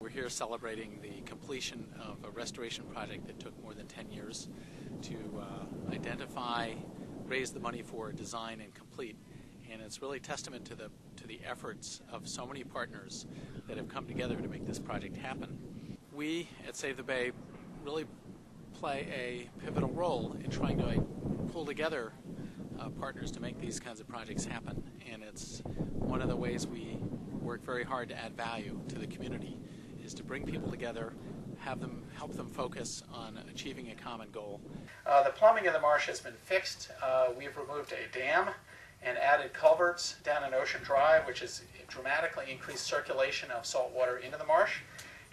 We're here celebrating the completion of a restoration project that took more than 10 years to identify, raise the money for, design, and complete. And it's really testament to the efforts of so many partners that have come together to make this project happen. We at Save the Bay really play a pivotal role in trying to pull together partners to make these kinds of projects happen. And it's one of the ways we work very hard to add value to the community, is to bring people together, help them focus on achieving a common goal. The plumbing of the marsh has been fixed. We've removed a dam and added culverts down an ocean drive, which has dramatically increased circulation of salt water into the marsh.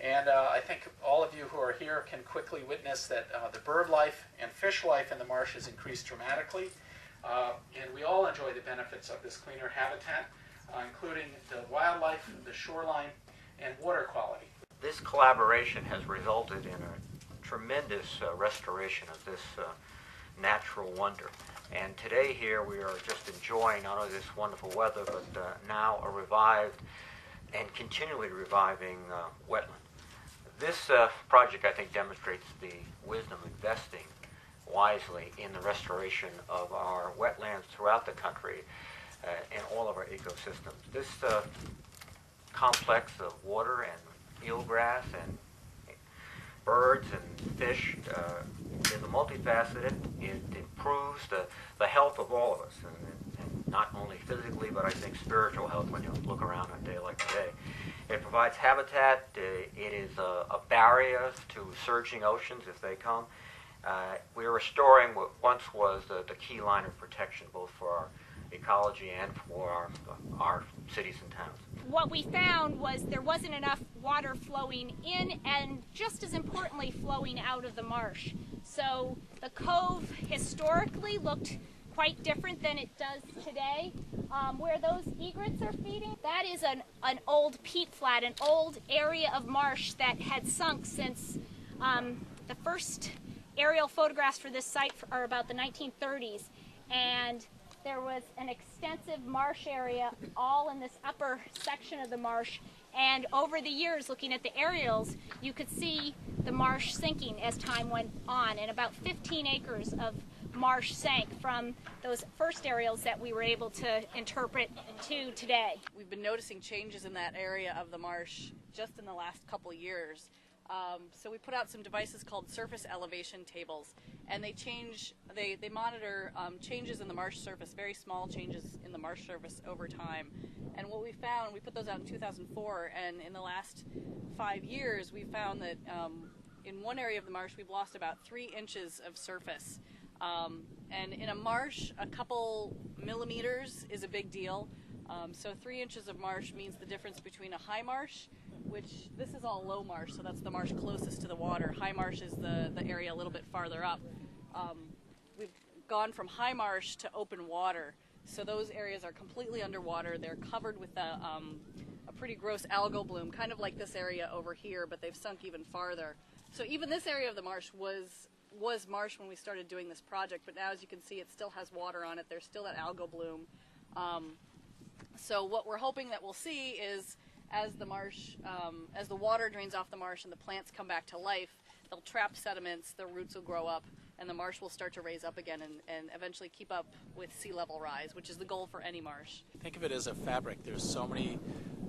And I think all of you who are here can quickly witness that the bird life and fish life in the marsh has increased dramatically. And we all enjoy the benefits of this cleaner habitat, including the wildlife, the shoreline, and water quality. This collaboration has resulted in a tremendous restoration of this natural wonder. And today here we are just enjoying not only this wonderful weather, but now a revived and continually reviving wetland. This project, I think, demonstrates the wisdom of investing wisely in the restoration of our wetlands throughout the country and all of our ecosystems. This complex of water and eelgrass and birds and fish is multifaceted. It improves the health of all of us, and not only physically, but I think spiritual health when you look around on a day like today. It provides habitat. It is a barrier to surging oceans if they come. We're restoring what once was the key line of protection, both for our ecology and for our cities and towns. What we found was there wasn't enough water flowing in, and just as importantly, flowing out of the marsh. So the cove historically looked quite different than it does today. Where those egrets are feeding, that is an old peat flat, an old area of marsh that had sunk since the first aerial photographs for this site are about the 1930s. And there was an extensive marsh area all in this upper section of the marsh, and over the years, looking at the aerials, you could see the marsh sinking as time went on, and about 15 acres of marsh sank from those first aerials that we were able to interpret to today. We've been noticing changes in that area of the marsh just in the last couple years. So we put out some devices called surface elevation tables, and they monitor changes in the marsh surface, very small changes in the marsh surface over time. And what we found, we put those out in 2004, and in the last 5 years we found that in one area of the marsh we've lost about 3 inches of surface. And in a marsh, a couple millimeters is a big deal. So 3 inches of marsh means the difference between a high marsh, which this is all low marsh, so that's the marsh closest to the water. High marsh is the area a little bit farther up. We've gone from high marsh to open water, so those areas are completely underwater. They're covered with a pretty gross algal bloom, kind of like this area over here, but they've sunk even farther. So even this area of the marsh was marsh when we started doing this project, but now as you can see it still has water on it. There's still that algal bloom. So what we're hoping that we'll see is as the water drains off the marsh and the plants come back to life, they'll trap sediments, their roots will grow up, and the marsh will start to raise up again and eventually keep up with sea level rise, which is the goal for any marsh. Think of it as a fabric. There's so many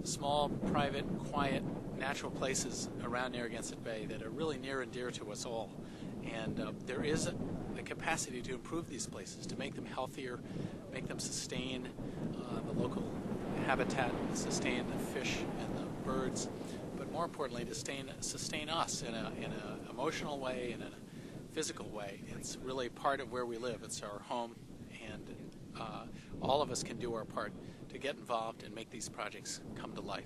small, private, quiet, natural places around Narragansett Bay that are really near and dear to us all. And there is the capacity to improve these places, to make them healthier, make them sustain the local habitat, sustain the fish and the birds, but more importantly, to sustain us in an emotional way and in a physical way. It's really part of where we live. It's our home, and all of us can do our part to get involved and make these projects come to life.